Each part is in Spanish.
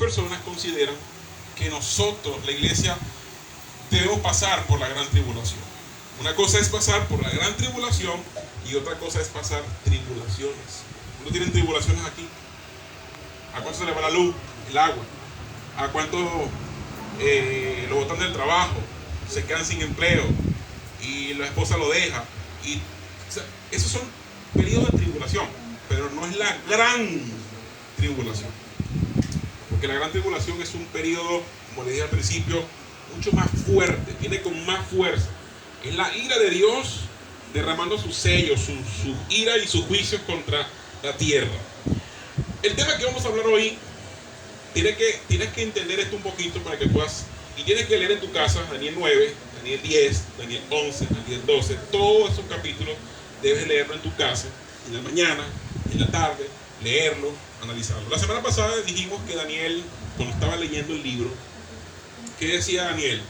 personas consideran que nosotros, la iglesia, debemos pasar por la gran tribulación. Una cosa es pasar por la gran tribulación y otra cosa es pasar tribulaciones. ¿No tienen tribulaciones aquí? ¿A cuánto se le va la luz, el agua? ¿A cuánto lo botan del trabajo? Se quedan sin empleo y la esposa lo deja. Y, o sea, esos son periodos de tribulación, pero no es la gran tribulación. Porque la gran tribulación es un periodo, como les dije al principio, mucho más fuerte, viene con más fuerza. Es la ira de Dios derramando sus sellos, su ira y sus juicios contra la tierra. El tema que vamos a hablar hoy, tienes que entender esto un poquito para que puedas, y tienes que leer en tu casa Daniel 9, Daniel 10, Daniel 11, Daniel 12, todos esos capítulos debes leerlo en tu casa, en la mañana, en la tarde, leerlo, analizarlo. La semana pasada dijimos que Daniel, cuando estaba leyendo el libro, ¿qué decía Daniel?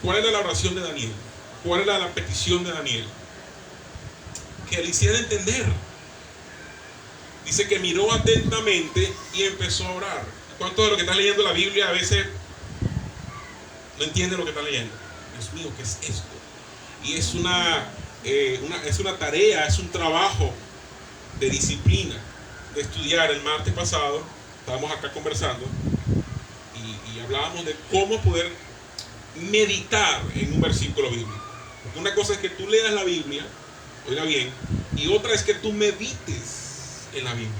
¿Cuál era la oración de Daniel? ¿Cuál era la petición de Daniel? Que le hiciera entender. Dice que miró atentamente y empezó a orar. ¿Cuántos de los que están leyendo la Biblia a veces no entienden lo que están leyendo? Dios mío, ¿qué es esto? Y es una tarea, es un trabajo de disciplina, de estudiar. El martes pasado estábamos acá conversando y hablábamos de cómo poder meditar en un versículo bíblico. Porque una cosa es que tú leas la Biblia, oiga bien, y otra es que tú medites en la Biblia.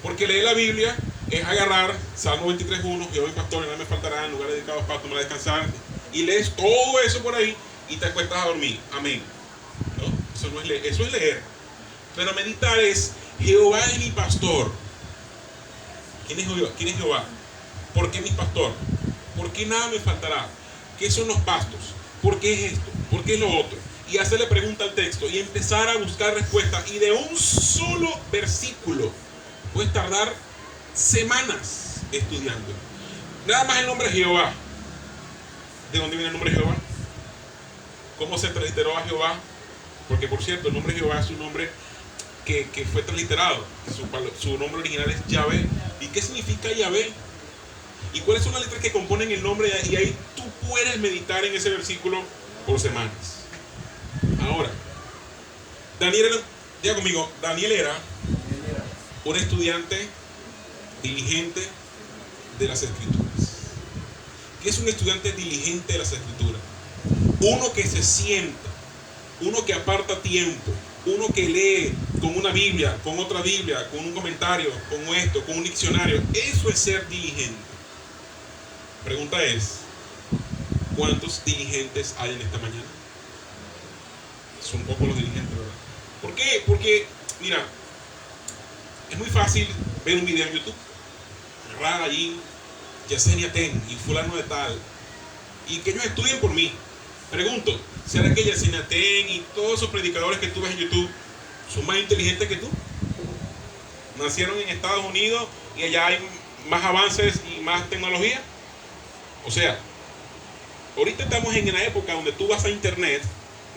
Porque leer la Biblia es agarrar Salmo 23:1, Jehová mi pastor, y nada me faltará, en lugares dedicados para tomar a descansar, y lees todo eso por ahí y te acuestas a dormir. Amén. ¿No? Eso no es leer, eso es leer. Pero meditar es: Jehová es mi pastor. ¿Quién es Jehová? ¿Quién es Jehová? ¿Por qué mi pastor? ¿Por qué nada me faltará? ¿Qué son los pastos? ¿Por qué es esto? ¿Por qué es lo otro? Y hacerle pregunta al texto y empezar a buscar respuestas. Y de un solo versículo puedes tardar semanas estudiando. Nada más el nombre de Jehová. ¿De dónde viene el nombre de Jehová? ¿Cómo se transliteró a Jehová? Porque, por cierto, el nombre de Jehová es un nombre que fue transliterado. Su nombre original es Yahvé. ¿Y qué significa Yahvé? ¿Y cuáles son las letras que componen el nombre? Y ahí tú puedes meditar en ese versículo por semanas. Ahora, diga conmigo, Daniel era un estudiante diligente de las Escrituras. ¿Qué es un estudiante diligente de las Escrituras? Uno que se sienta, uno que aparta tiempo, uno que lee con una Biblia, con otra Biblia, con un comentario, con esto, con un diccionario. Eso es ser diligente. Pregunta es: ¿cuántos diligentes hay en esta mañana? Son pocos los diligentes, ¿verdad? ¿Por qué? Porque, mira, es muy fácil ver un video en YouTube, agarrar allí Yesenia Ten y fulano de tal, y que ellos estudien por mí. Pregunto, ¿será que Yesenia Ten y todos esos predicadores que tú ves en YouTube son más inteligentes que tú? Nacieron en Estados Unidos y allá hay más avances y más tecnología. O sea, ahorita estamos en una época donde tú vas a internet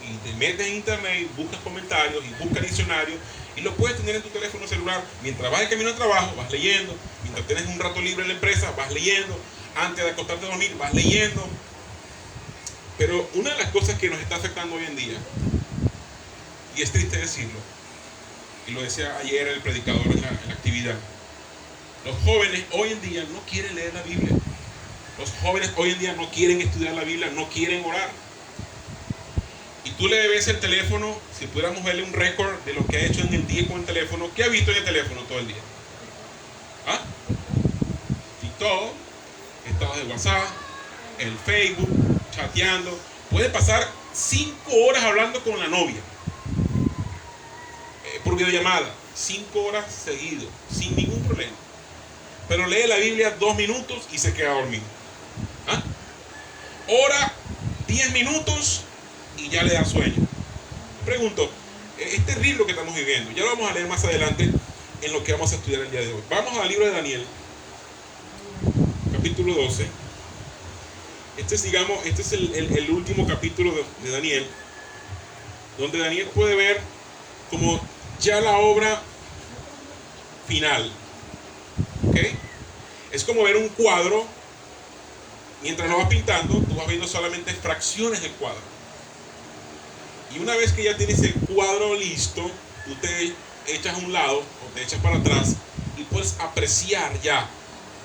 y te metes en internet y buscas comentarios y buscas diccionarios y lo puedes tener en tu teléfono celular. Mientras vas de camino al trabajo, vas leyendo. Mientras tienes un rato libre en la empresa, vas leyendo. Antes de acostarte a dormir, vas leyendo. Pero una de las cosas que nos está afectando hoy en día, y es triste decirlo, y lo decía ayer el predicador en la actividad, los jóvenes hoy en día no quieren leer la Biblia. Los jóvenes hoy en día no quieren estudiar la Biblia, no quieren orar. Y tú le ves el teléfono, si pudiéramos verle un récord de lo que ha hecho en el día con el teléfono, ¿qué ha visto en el teléfono todo el día? ¿Ah? TikTok, estados de WhatsApp, el Facebook, chateando. Puede pasar 5 horas hablando con la novia por videollamada, 5 horas seguido, sin ningún problema. Pero lee la Biblia 2 minutos y se queda dormido. ¿Ah? Ora 10 minutos y ya le da sueño. Pregunto, es terrible lo que estamos viviendo. Ya lo vamos a leer más adelante en lo que vamos a estudiar el día de hoy. Vamos al libro de Daniel, capítulo 12. Este es el último capítulo de Daniel, donde Daniel puede ver como ya la obra final. ¿Ok? Es como ver un cuadro, mientras lo vas pintando, tú vas viendo solamente fracciones del cuadro. Y una vez que ya tienes el cuadro listo, tú te echas a un lado o te echas para atrás y puedes apreciar ya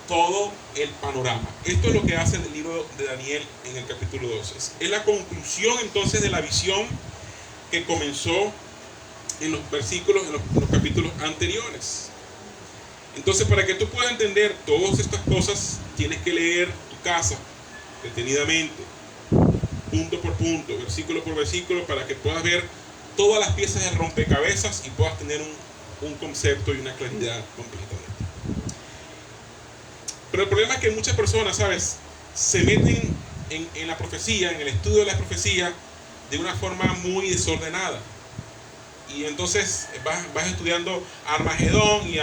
todo el panorama. Esto es lo que hace el libro de Daniel en el capítulo 12. Es la conclusión entonces de la visión que comenzó en los versículos, en los capítulos anteriores. Entonces, para que tú puedas entender todas estas cosas, tienes que leer tu casa detenidamente, punto por punto, versículo por versículo, para que puedas ver todas las piezas del rompecabezas y puedas tener un concepto y una claridad completamente. Pero el problema es que muchas personas, ¿sabes?, se meten en la profecía, en el estudio de la profecía, de una forma muy desordenada. Y entonces vas estudiando Armagedón y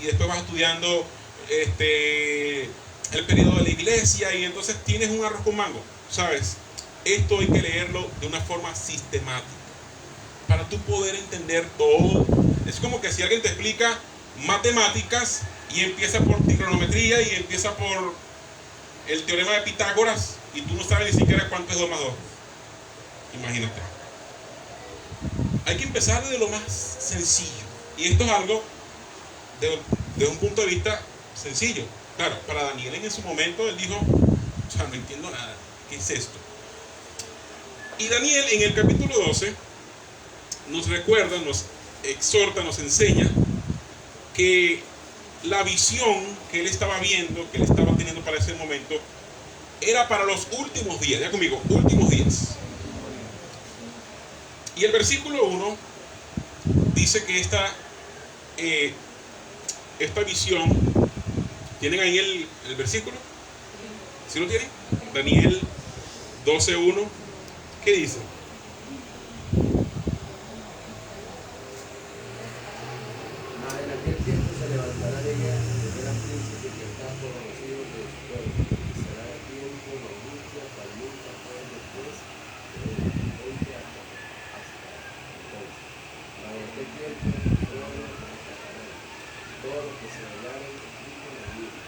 después vas estudiando el periodo de la iglesia, y entonces tienes un arroz con mango, ¿sabes? Esto hay que leerlo de una forma sistemática para tú poder entender todo. Es como que si alguien te explica matemáticas y empieza por trigonometría y empieza por el teorema de Pitágoras y tú no sabes ni siquiera cuánto es 2 más 2. Imagínate. Hay que empezar desde lo más sencillo. Y esto es algo de un punto de vista sencillo. Claro, para Daniel en ese momento él dijo, o sea, no entiendo nada. ¿Qué es esto? Y Daniel en el capítulo 12 nos recuerda, nos exhorta, nos enseña que la visión que él estaba viendo, que él estaba teniendo para ese momento, era para los últimos días. Ya conmigo, últimos días. Y el versículo 1 dice que esta visión, ¿tienen ahí el versículo? ¿Sí lo tienen? Daniel 12:1, ¿qué dice? En aquel tiempo se levantará de ella el gran príncipe que está por los hijos de su pueblo, y será de tiempo de angustia para nunca fue después de 20 años hasta entonces. Para aquel tiempo solo atacarán todo lo que se hallaren escrito en el libro.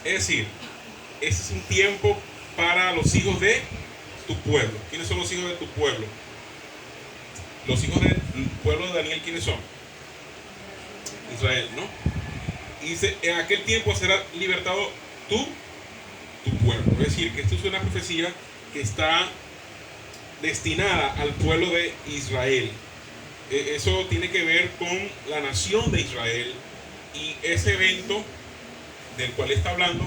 Es decir, ese es un tiempo para los hijos de tu pueblo. ¿Quiénes son los hijos de tu pueblo? Los hijos del pueblo de Daniel, ¿quiénes son? Israel, ¿no? Y dice, en aquel tiempo será libertado tu pueblo. Es decir, que esto es una profecía que está destinada al pueblo de Israel. Eso tiene que ver con la nación de Israel, y ese evento del cual está hablando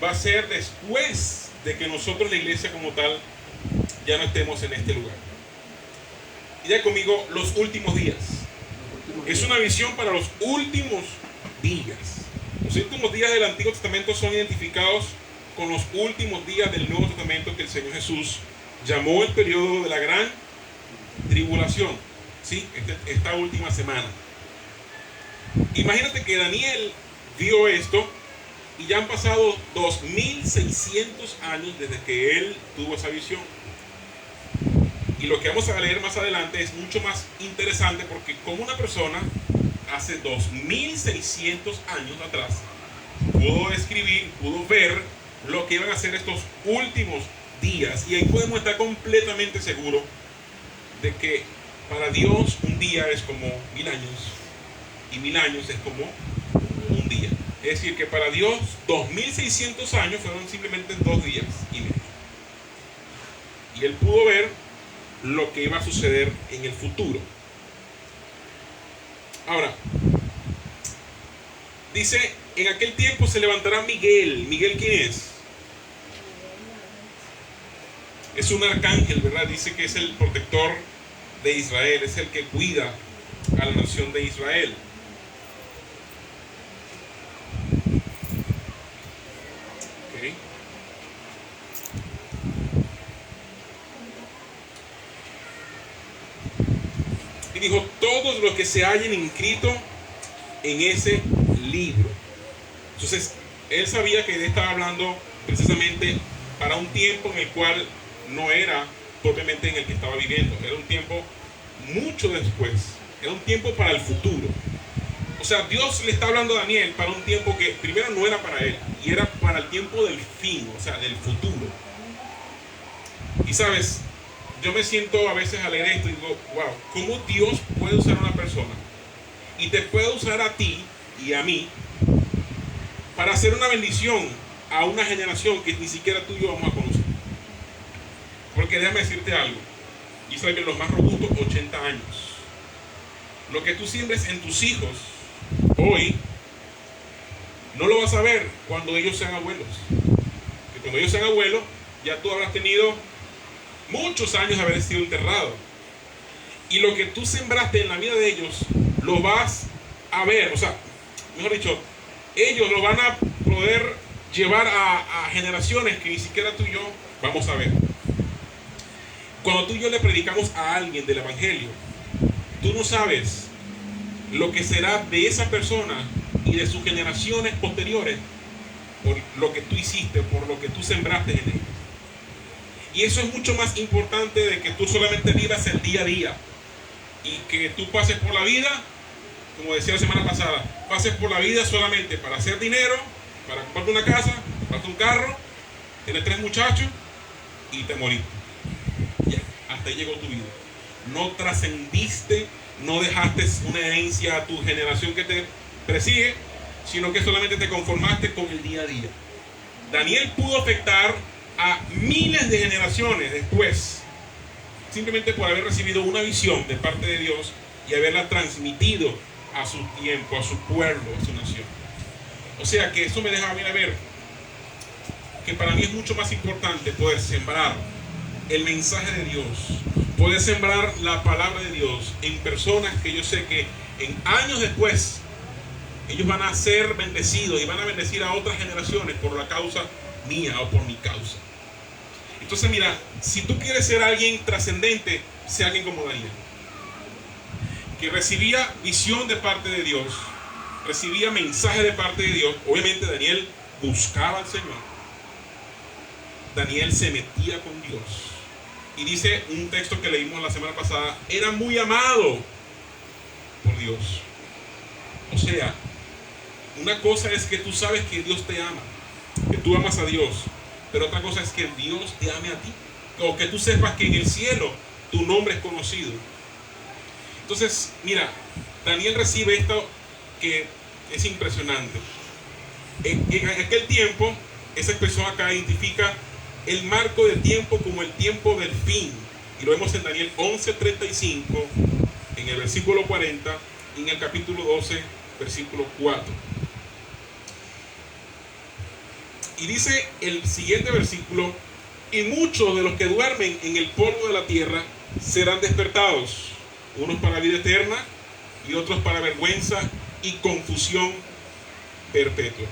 va a ser después de que nosotros, la iglesia como tal, ya no estemos en este lugar. Y ya conmigo, los últimos días. Es una visión para los últimos días. Los últimos días del Antiguo Testamento son identificados con los últimos días del Nuevo Testamento, que el Señor Jesús llamó el periodo de la gran tribulación, ¿sí? Esta última semana. Imagínate que Daniel vio esto y ya han pasado 2600 años desde que él tuvo esa visión. Y lo que vamos a leer más adelante es mucho más interesante, porque como una persona hace 2600 años atrás pudo escribir, pudo ver lo que iban a ser estos últimos días, y ahí podemos estar completamente seguros de que para Dios un día es como 1000 años y 1000 años es como un día. Es decir, que para Dios 2600 años fueron simplemente 2 días y medio. Y él pudo ver lo que iba a suceder en el futuro. Ahora, dice, en aquel tiempo se levantará Miguel. ¿Miguel quién es? Es un arcángel, ¿verdad? Dice que es el protector de Israel, es el que cuida a la nación de Israel. Okay. Y dijo, todos los que se hallen inscritos en ese libro. Entonces, él sabía que él estaba hablando precisamente para un tiempo en el cual no era propiamente en el que estaba viviendo. Era un tiempo mucho después. Era un tiempo para el futuro. O sea, Dios le está hablando a Daniel para un tiempo que primero no era para él, y era para el tiempo del fin, o sea, del futuro. Y sabes, yo me siento a veces al leer esto y digo, wow, ¿cómo Dios puede usar a una persona? Y te puede usar a ti y a mí para hacer una bendición a una generación que ni siquiera tú y yo vamos a conocer. Porque déjame decirte algo, y sabes que los más robustos, 80 años. Lo que tú siembres en tus hijos hoy, no lo vas a ver cuando ellos sean abuelos. Que cuando ellos sean abuelos, ya tú habrás tenido muchos años de haber sido enterrado. Y lo que tú sembraste en la vida de ellos, lo vas a ver. O sea, mejor dicho, ellos lo van a poder llevar a generaciones que ni siquiera tú y yo vamos a ver. Cuando tú y yo le predicamos a alguien del evangelio, tú no sabes lo que será de esa persona y de sus generaciones posteriores por lo que tú hiciste, por lo que tú sembraste en él. Y eso es mucho más importante de que tú solamente vivas el día a día y que tú pases por la vida, como decía la semana pasada, pases por la vida solamente para hacer dinero, para comprarte una casa, comprarte un carro, tener 3 muchachos y te moriste. Ya, hasta ahí llegó tu vida. No trascendiste, no dejaste una herencia a tu generación que te persigue, sino que solamente te conformaste con el día a día. Daniel pudo afectar a miles de generaciones después, simplemente por haber recibido una visión de parte de Dios y haberla transmitido a su tiempo, a su pueblo, a su nación. O sea que eso me deja a mí ver que para mí es mucho más importante poder sembrar el mensaje de Dios, poder sembrar la palabra de Dios en personas que yo sé que en años después ellos van a ser bendecidos y van a bendecir a otras generaciones por la causa mía o por mi causa. Entonces mira, si tú quieres ser alguien trascendente, sé alguien como Daniel, que recibía visión de parte de Dios, recibía mensaje de parte de Dios. Obviamente Daniel buscaba al Señor, Daniel se metía con Dios. Y dice un texto que leímos la semana pasada, era muy amado por Dios. O sea, una cosa es que tú sabes que Dios te ama, que tú amas a Dios, pero otra cosa es que Dios te ame a ti, o que tú sepas que en el cielo tu nombre es conocido. Entonces, mira, Daniel recibe esto que es impresionante. En aquel tiempo, esa expresión acá identifica el marco de tiempo como el tiempo del fin. Y lo vemos en Daniel 11:35, en el versículo 40 y en el capítulo 12, versículo 4. Y dice el siguiente versículo: y muchos de los que duermen en el polvo de la tierra serán despertados, unos para vida eterna y otros para vergüenza y confusión perpetua.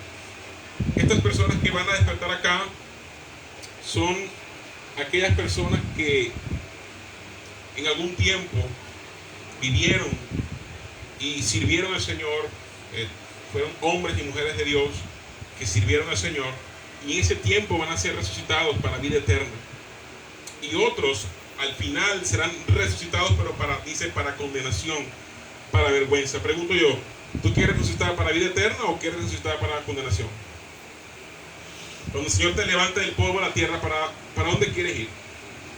Estas personas que van a despertar acá son aquellas personas que en algún tiempo vivieron y sirvieron al Señor, fueron hombres y mujeres de Dios que sirvieron al Señor, y en ese tiempo van a ser resucitados para vida eterna. Y otros al final serán resucitados, pero para condenación, para vergüenza. Pregunto yo, ¿tú quieres resucitar para vida eterna o quieres resucitar para condenación? Cuando el Señor te levanta del polvo de la tierra, ¿para dónde quieres ir?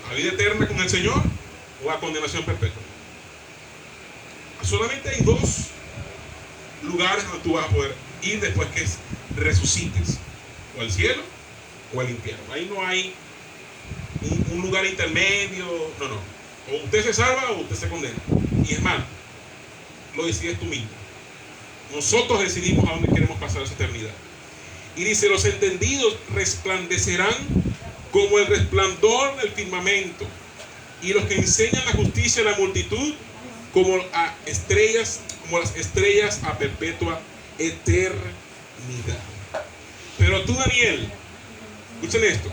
¿A vida eterna con el Señor o a condenación perpetua? Solamente hay 2 lugares donde tú vas a poder ir después que resucites: o al cielo o al infierno. Ahí no hay un lugar intermedio, no. O usted se salva o usted se condena. Y es más, lo decides tú mismo. Nosotros decidimos a dónde queremos pasar esa eternidad. Y dice: los entendidos resplandecerán como el resplandor del firmamento, y los que enseñan la justicia a la multitud como las estrellas a perpetua eternidad. Pero tú, Daniel, escuchen esto,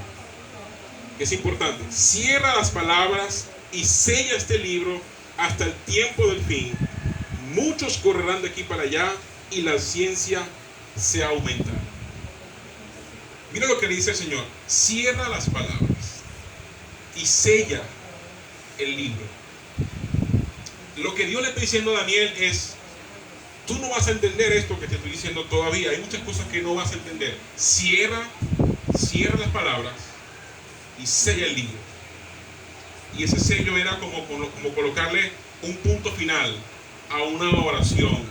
que es importante: cierra las palabras y sella este libro hasta el tiempo del fin. Muchos correrán de aquí para allá y la ciencia se aumentará. Mira lo que dice el Señor: cierra las palabras y sella el libro. Lo que Dios le está diciendo a Daniel es: tú no vas a entender esto que te estoy diciendo todavía. Hay muchas cosas que no vas a entender. Cierra las palabras y sella el libro. Y ese sello era como colocarle un punto final a una oración.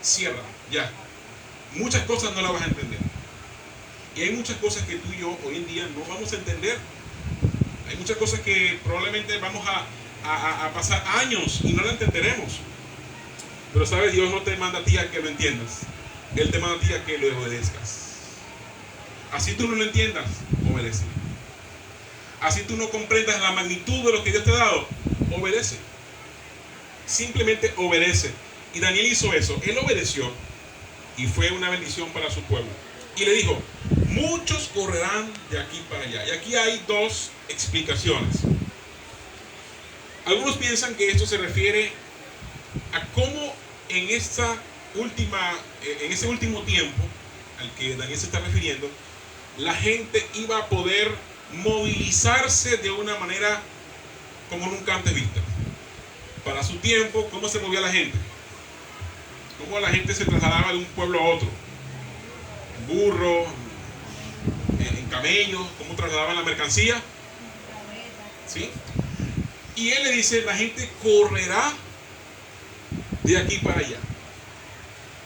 Cierra, ya. Muchas cosas no las vas a entender. Y hay muchas cosas que tú y yo hoy en día no vamos a entender. Hay muchas cosas que probablemente vamos a pasar años y no las entenderemos. Pero sabes, Dios no te manda a ti a que lo entiendas. Él te manda a ti a que lo obedezcas. Así tú no lo entiendas, obedece. Así tú no comprendas la magnitud de lo que Dios te ha dado, obedece. Simplemente obedece. Y Daniel hizo eso. Él obedeció y fue una bendición para su pueblo. Y le dijo, muchos correrán de aquí para allá. Y aquí hay dos explicaciones. Algunos piensan que esto se refiere a cómo en ese último tiempo al que Daniel se está refiriendo, la gente iba a poder movilizarse de una manera como nunca antes vista. Para su tiempo, ¿cómo se movía la gente? ¿Cómo la gente se trasladaba de un pueblo a otro? En burro, en camellos, ¿cómo trasladaban la mercancía? ¿Sí? Y él le dice, la gente correrá de aquí para allá.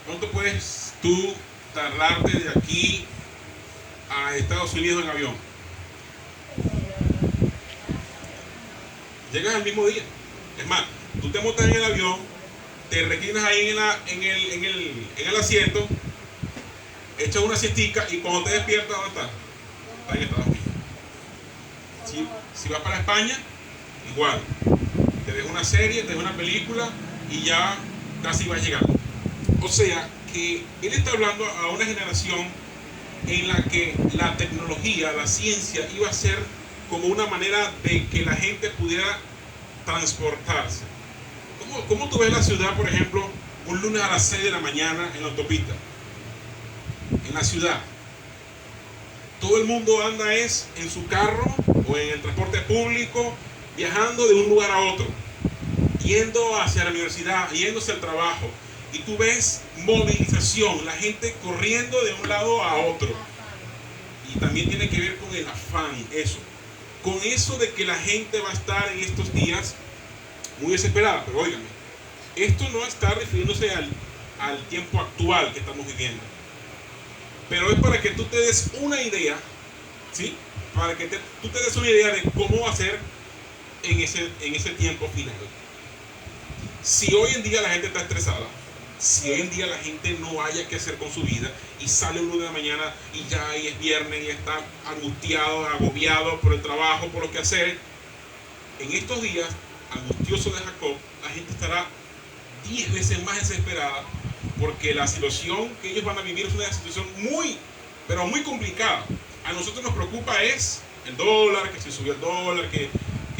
¿Cuánto puedes tú tardarte de aquí a Estados Unidos en avión? Llegas al mismo día. Es más, tú te montas en el avión, te reclinas ahí en el asiento, echas una siestica y cuando te despiertas, ¿dónde estás? Estás en Estados Unidos. Si vas para España, igual. Te ves una serie, te ves una película y ya casi vas llegando. O sea, que él está hablando a una generación en la que la tecnología, la ciencia iba a ser como una manera de que la gente pudiera transportarse. ¿Cómo tú ves la ciudad, por ejemplo, un lunes a las 6 de la mañana en la autopista? En la ciudad. Todo el mundo anda en su carro o en el transporte público, viajando de un lugar a otro, yendo hacia la universidad, yéndose al trabajo. Y tú ves movilización, la gente corriendo de un lado a otro. Y también tiene que ver con el afán, eso. Con eso de que la gente va a estar en estos días muy desesperada. Pero óigame, esto no está refiriéndose al tiempo actual que estamos viviendo. Pero es para que tú te des una idea, ¿sí? Para que tú te des una idea de cómo va a ser en ese tiempo final. Si hoy en día la gente está estresada, si hoy en día la gente no haya qué hacer con su vida y sale un lunes de la mañana y ya y es viernes y está angustiado, agobiado por el trabajo, por lo que hacer, en estos días angustioso de Jacob, la gente estará 10 veces más desesperada porque la situación que ellos van a vivir es una situación muy, pero muy complicada. A nosotros nos preocupa es el dólar, que si subió el dólar, que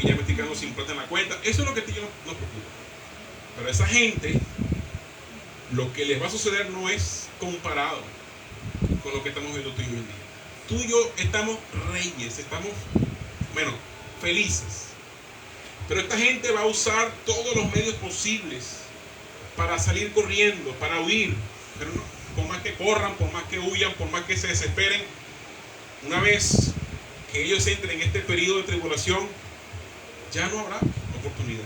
ya me estoy quedando sin plata en la cuenta. Eso es lo que a ti nos preocupa. Pero a esa gente, lo que les va a suceder no es comparado con lo que estamos viendo tú y yo hoy en día. Tú y yo estamos reyes, estamos, felices. Pero esta gente va a usar todos los medios posibles para salir corriendo, para huir. Pero no, por más que corran, por más que huyan, por más que se desesperen, una vez que ellos entren en este periodo de tribulación, ya no habrá oportunidad.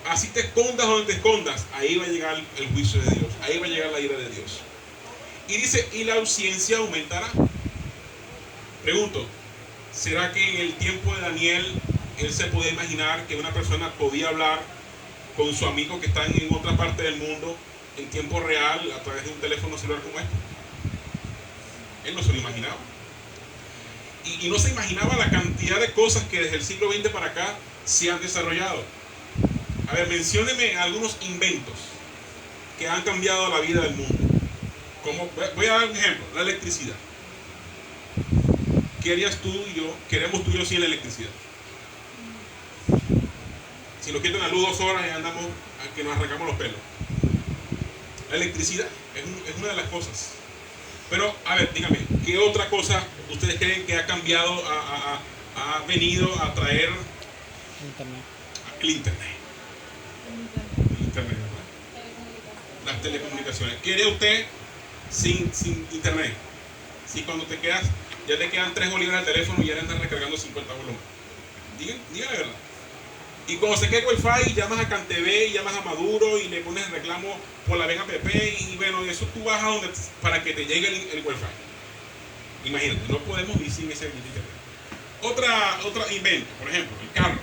Así te escondas donde te escondas, ahí va a llegar el juicio de Dios, ahí va a llegar la ira de Dios. Y dice, y la ausencia aumentará. Pregunto, ¿será que en el tiempo de Daniel él se podía imaginar que una persona podía hablar con su amigo que está en otra parte del mundo en tiempo real a través de un teléfono celular como este? Él no se lo imaginaba. Y no se imaginaba la cantidad de cosas que desde el siglo XX para acá se han desarrollado. A ver, mencióneme algunos inventos que han cambiado la vida del mundo. Voy a dar un ejemplo, la electricidad. ¿Qué harías tú y yo? Queremos tú y yo sin la electricidad. Si nos quitan la luz 2 horas y andamos a que nos arrancamos los pelos. La electricidad es una de las cosas. Pero, a ver, dígame, ¿qué otra cosa ustedes creen que ha cambiado, ha venido a traer Internet. el Internet? El Internet, las telecomunicaciones. ¿Qué haría usted sin internet? Si cuando te quedas, ya te quedan 3 bolívares al teléfono y ya le andas recargando 50 volúmenes. Diga la verdad. Y cuando se quede el wifi, llamas a CanTV, llamas a Maduro y le pones reclamo por la Vega PP y bueno, eso tú vas a donde para que te llegue el wifi. Imagínate, no podemos vivir sin ese internet. Otra invento, por ejemplo, el carro,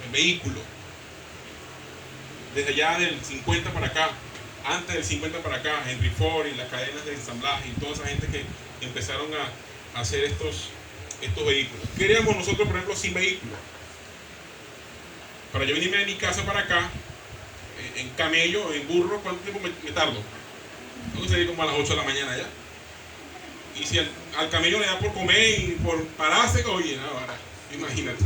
el vehículo. Desde allá del 50 para acá, antes del 50 para acá, Henry Ford y las cadenas de ensamblaje y toda esa gente que empezaron a hacer estos vehículos. ¿Qué haríamos nosotros, por ejemplo, sin vehículos? Para yo venirme de mi casa para acá, en camello, en burro, ¿cuánto tiempo me tardo? Tengo que salir como a las 8 de la mañana ya. Y si al camello le da por comer y por pararse, oye, no, ahora, imagínate.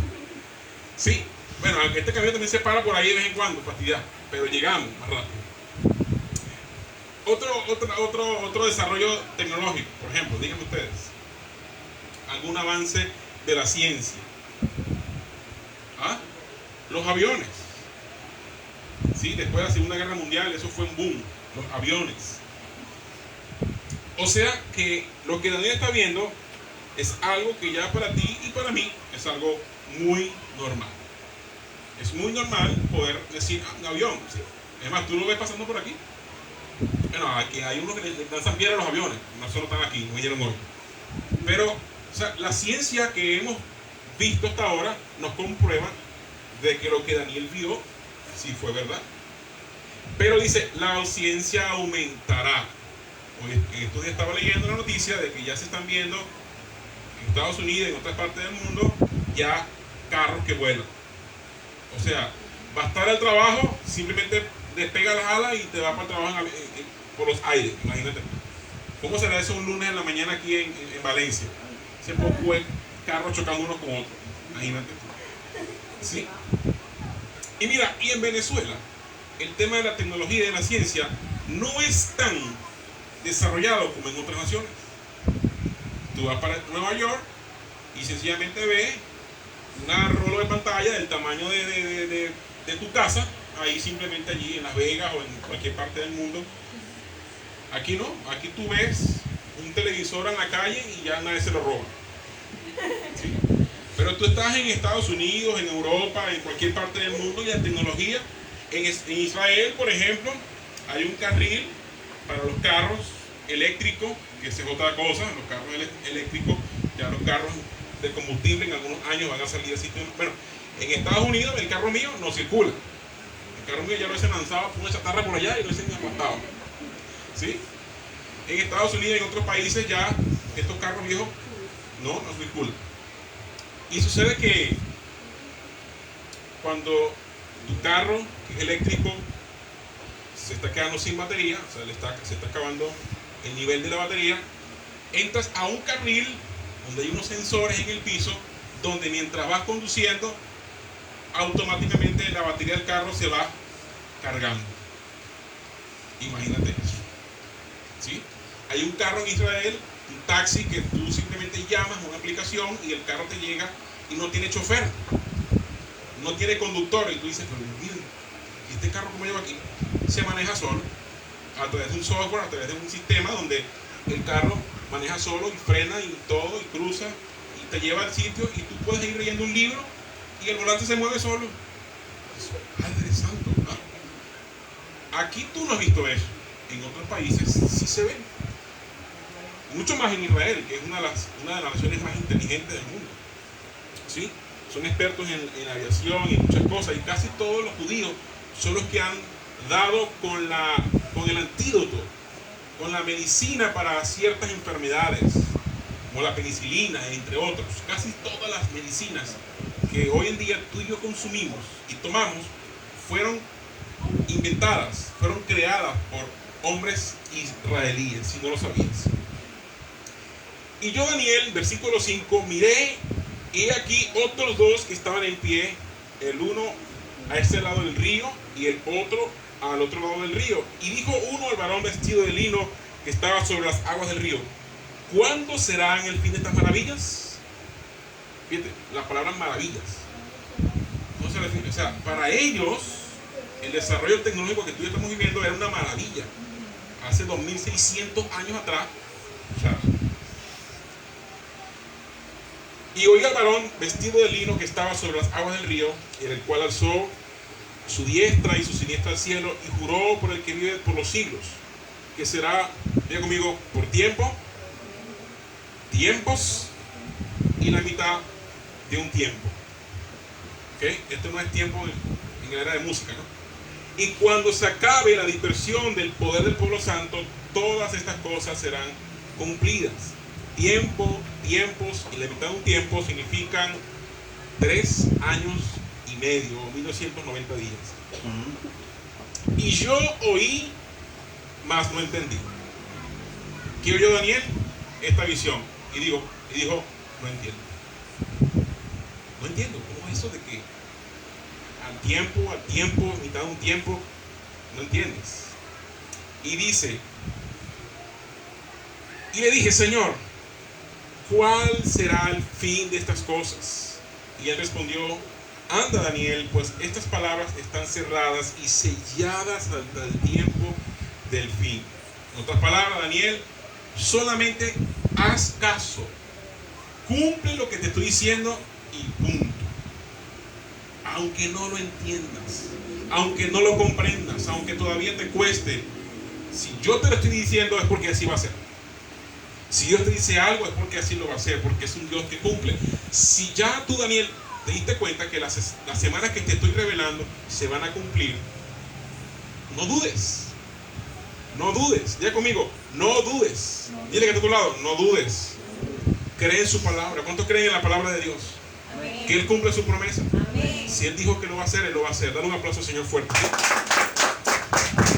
Sí, bueno, este camello también se para por ahí de vez en cuando, fastidiar, pero llegamos más rápido. Otro desarrollo tecnológico, por ejemplo, díganme ustedes, algún avance de la ciencia. ¿Ah? Los aviones. Sí, después de la Segunda Guerra Mundial, eso fue un boom, los aviones. O sea que lo que Daniel está viendo es algo que ya para ti y para mí es algo muy normal. Es muy normal poder decir, un avión. ¿Sí? Es más, tú lo ves pasando por aquí. Bueno, aquí hay unos que le lanzan piedra a los aviones, no solo están aquí, no vinieron hoy. Pero, o sea, la ciencia que hemos visto hasta ahora nos comprueba de que lo que Daniel vio sí fue verdad. Pero dice, la ciencia aumentará. Hoy, en estos días estaba leyendo la noticia de que ya se están viendo en Estados Unidos y en otras partes del mundo ya carros que vuelan. O sea, va a estar el trabajo, simplemente despega las alas y te va para el trabajo por los aires. Imagínate. ¿Cómo será eso un lunes en la mañana aquí en Valencia? Ese poco el carro chocando uno con otro. Imagínate. ¿Sí? Y mira, y en Venezuela, el tema de la tecnología y de la ciencia no es tan desarrollado como en otras naciones. Tú vas para Nueva York y sencillamente ves una rolo de pantalla del tamaño de tu casa, ahí simplemente allí en Las Vegas o en cualquier parte del mundo. Aquí no, aquí tú ves un televisor en la calle y ya nadie se lo roba. ¿Sí? Pero tú estás en Estados Unidos, en Europa, en cualquier parte del mundo y la tecnología. En Israel, por ejemplo, hay un carril para los carros eléctricos, que esa es otra cosa, los carros eléctricos, ya los carros de combustible en algunos años van a salir así. Bueno, en Estados Unidos el carro mío no circula. El carro mío ya lo he lanzado por una chatarra por allá y lo he aplastado. ¿Sí? En Estados Unidos y en otros países ya estos carros viejos no circulan. Y sucede que cuando tu carro eléctrico se está quedando sin batería, o sea, se está acabando el nivel de la batería, entras a un carril donde hay unos sensores en el piso, donde mientras vas conduciendo, automáticamente la batería del carro se va cargando. Imagínate eso. ¿Sí? Hay un carro en Israel, un taxi, que tú simplemente llamas a una aplicación y el carro te llega y no tiene chofer, no tiene conductor, y tú dices, pero miren, ¿este carro cómo lleva aquí? Se maneja solo, a través de un software, a través de un sistema donde el carro maneja solo y frena y todo, y cruza, y te lleva al sitio, y tú puedes ir leyendo un libro, y el volante se mueve solo. Padre Santo, ¿no? Aquí tú no has visto eso, en otros países sí se ve. Mucho más en Israel, que es una de las naciones más inteligentes del mundo. ¿Sí? Son expertos en aviación y muchas cosas, y casi todos los judíos son los que han dado con el antídoto, con la medicina para ciertas enfermedades, como la penicilina, entre otros. Casi todas las medicinas que hoy en día tú y yo consumimos y tomamos fueron inventadas, fueron creadas por hombres israelíes, si no lo sabías. Y yo, Daniel, versículo 5, miré y aquí otros dos que estaban en pie, el uno a este lado del río y el otro al otro lado del río. Y dijo uno al varón vestido de lino que estaba sobre las aguas del río: ¿cuándo serán el fin de estas maravillas? Fíjate, la palabra maravillas. No se refiere, o sea, para ellos El desarrollo tecnológico que tú y yo estamos viviendo era una maravilla. Hace 2600 años atrás. O sea, y oí al varón vestido de lino que estaba sobre las aguas del río, en el cual alzó su diestra y su siniestra al cielo y juró por el que vive por los siglos, que será, diga conmigo, por tiempo, tiempos y la mitad de un tiempo. ¿Okay? Esto no es tiempo en la era de música, ¿no? Y cuando se acabe la dispersión del poder del pueblo santo, todas estas cosas serán cumplidas. Tiempo, tiempos y la mitad de un tiempo significan 3 años y medio, o 1990 días. Y yo oí, mas no entendí. ¿Qué oyó Daniel? Esta visión. Y dijo, no entiendo. No entiendo, ¿cómo es eso de que al tiempo, mitad de un tiempo? No entiendes. Y dice, y le dije, Señor, ¿cuál será el fin de estas cosas? Y él respondió, anda Daniel, pues estas palabras están cerradas y selladas hasta el tiempo del fin. En otras palabras, Daniel, solamente haz caso, cumple lo que te estoy diciendo y punto. Aunque no lo entiendas, aunque no lo comprendas, aunque todavía te cueste, si yo te lo estoy diciendo es porque así va a ser. Si Dios te dice algo es porque así lo va a hacer, porque es un Dios que cumple. Si ya tú, Daniel, te diste cuenta que las semanas que te estoy revelando se van a cumplir, no dudes. No dudes. Diga conmigo, no dudes. Dile que está a tu lado, no dudes. Cree en su palabra. ¿Cuántos creen en la palabra de Dios? Amén. Que Él cumple su promesa. Amén. Si Él dijo que lo va a hacer, Él lo va a hacer. Dale un aplauso al Señor fuerte.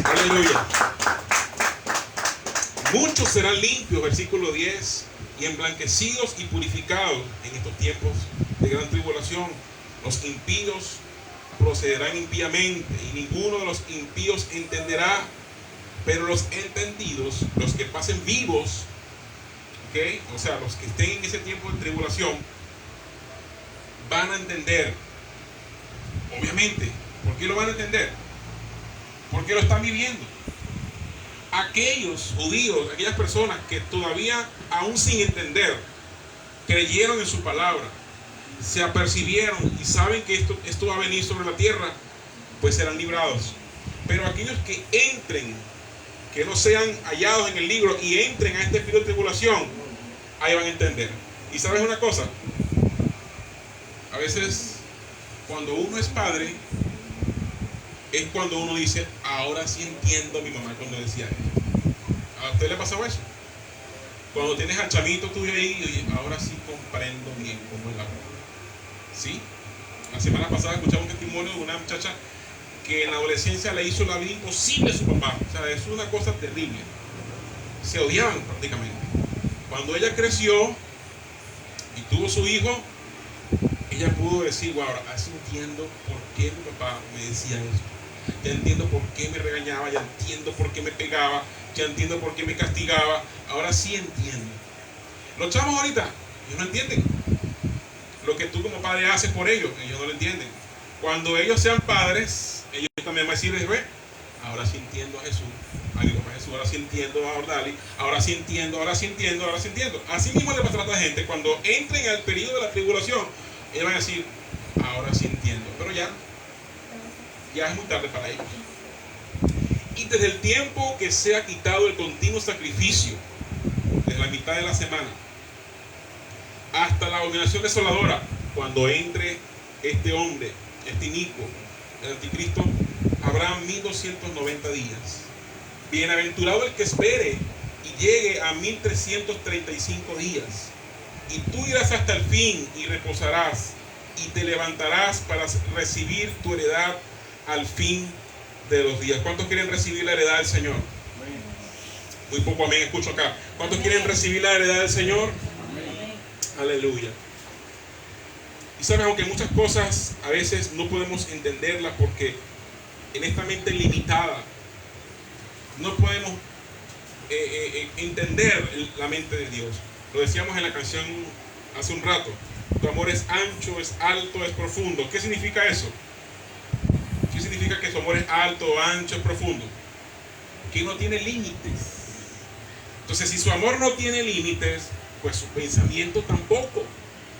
Aleluya. Muchos serán limpios, versículo 10, y emblanquecidos y purificados en estos tiempos de gran tribulación. Los impíos procederán impíamente, y ninguno de los impíos entenderá, pero los entendidos, los que pasen vivos, ¿okay? O sea, los que estén en ese tiempo de tribulación, van a entender. Obviamente, ¿por qué lo van a entender? Porque lo están viviendo. Aquellos judíos, aquellas personas que todavía, aún sin entender, creyeron en su palabra, se apercibieron y saben que esto va a venir sobre la tierra, pues serán librados. Pero aquellos que entren, que no sean hallados en el libro y entren a este periodo de tribulación, ahí van a entender. Y sabes una cosa, a veces cuando uno es padre, es cuando uno dice, ahora sí entiendo a mi mamá cuando decía esto. ¿A usted le ha pasado eso? Cuando tienes al chamito tuyo ahí, y ahora sí comprendo bien cómo es la cosa. ¿Sí? La semana pasada escuchaba un testimonio de una muchacha que en la adolescencia le hizo la vida imposible a su papá. O sea, es una cosa terrible. Se odiaban prácticamente. Cuando ella creció y tuvo su hijo, ella pudo decir, wow, ahora sí entiendo por qué mi papá me decía esto. Ya entiendo por qué me regañaba, ya entiendo por qué me pegaba, ya entiendo por qué me castigaba. Ahora sí entiendo. Los chavos ahorita, ellos no entienden. Lo que tú como padre haces por ellos, ellos no lo entienden. Cuando ellos sean padres, ellos también van a decir, ve, ahora sí entiendo a Jesús. A Jesús, ahora sí entiendo a Ordali, ahora sí entiendo, ahora sí entiendo, ahora sí entiendo. Así mismo le va a tratar a la gente. Cuando entren al periodo de la tribulación, ellos van a decir, ahora sí entiendo. Pero ya es muy tarde para ellos. Y desde el tiempo que se ha quitado el continuo sacrificio, desde la mitad de la semana, hasta la abominación desoladora, cuando entre este hombre, este inicuo, el anticristo, habrá 1290 días. Bienaventurado el que espere y llegue a 1335 días. Y tú irás hasta el fin y reposarás y te levantarás para recibir tu heredad al fin de los días. ¿Cuántos quieren recibir la heredad del Señor? Muy poco amén, escucho acá. ¿Cuántos quieren recibir la heredad del Señor? Amén. Aleluya. Y sabes, aunque muchas cosas a veces no podemos entenderlas porque en esta mente limitada no podemos entender la mente de Dios. Lo decíamos en la canción hace un rato. Tu amor es ancho, es alto, es profundo. ¿Qué significa eso? ¿Qué significa que su amor es alto, ancho, profundo? Que no tiene límites. Entonces, si su amor no tiene límites, pues su pensamiento tampoco.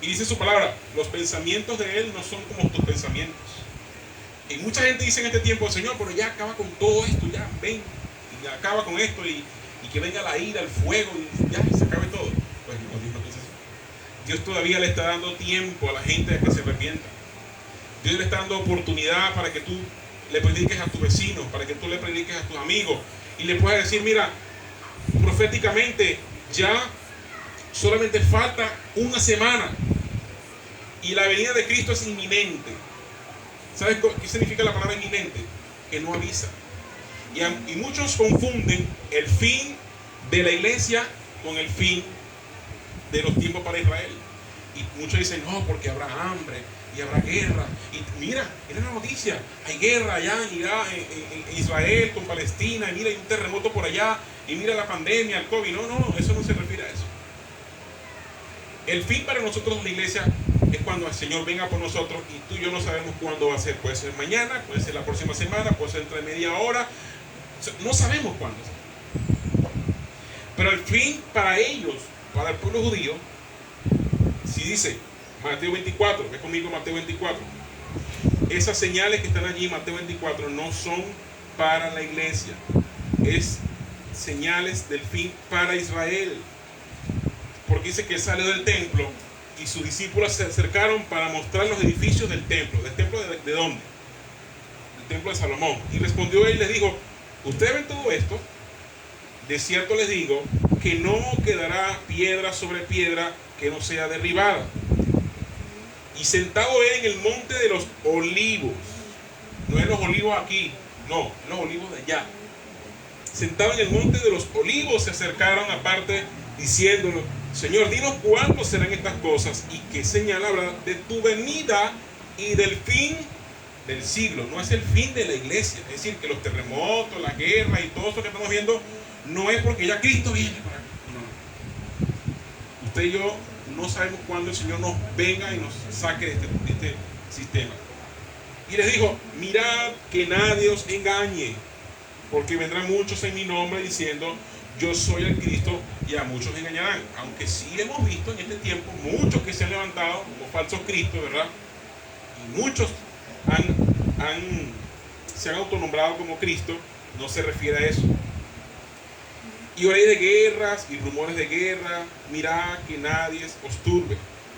Y dice su palabra, los pensamientos de Él no son como tus pensamientos. Y mucha gente dice en este tiempo, Señor, pero ya acaba con todo esto, ya ven, y acaba con esto, y que venga la ira, el fuego, y ya, y se acabe todo. Pues no, Dios no piensa así. Dios todavía le está dando tiempo a la gente a que se arrepienta. Dios le está dando oportunidad para que tú le prediques a tu vecino, para que tú le prediques a tus amigos, y le puedas decir, mira, proféticamente, ya solamente falta una semana, y la venida de Cristo es inminente. ¿Sabes qué significa la palabra inminente? Que no avisa. Y muchos confunden el fin de la iglesia con el fin de los tiempos para Israel. Y muchos dicen, no, porque habrá hambre y habrá guerra. Y mira la noticia, hay guerra allá en Israel con Palestina, y mira, hay un terremoto por allá, y mira la pandemia, el COVID. No, eso no se refiere a eso. El fin para nosotros, la iglesia, es cuando el Señor venga por nosotros, y tú y yo no sabemos cuándo va a ser. Puede ser mañana, puede ser la próxima semana, puede ser entre media hora. No sabemos cuándo. Pero el fin para ellos, para el pueblo judío, si dice Mateo 24, ve conmigo Mateo 24, esas señales que están allí en Mateo 24 no son para la iglesia, es señales del fin para Israel. Porque dice que él salió del templo y sus discípulos se acercaron para mostrar los edificios del templo. ¿Del templo de dónde? Del templo de Salomón. Y respondió él y les dijo, ¿ustedes ven todo esto? De cierto les digo que no quedará piedra sobre piedra que no sea derribada. Y sentado él en el monte de los olivos, no en los olivos aquí, no, en los olivos de allá. Sentado en el monte de los olivos se acercaron aparte diciéndonos, Señor, dinos cuándo serán estas cosas y qué señal habrá de tu venida y del fin del siglo. No es el fin de la iglesia, es decir, que los terremotos, la guerra y todo esto que estamos viendo no es porque ya Cristo viene para acá. No. Usted y yo no sabemos cuándo el Señor nos venga y nos saque de este sistema. Y les dijo, mirad que nadie os engañe, porque vendrán muchos en mi nombre diciendo, yo soy el Cristo, y a muchos engañarán. Aunque sí hemos visto en este tiempo muchos que se han levantado como falsos cristos, ¿verdad? Y muchos se han autonombrado como Cristo. No se refiere a eso. Y oréis de guerras y rumores de guerra. Mirad que nadie os turbe,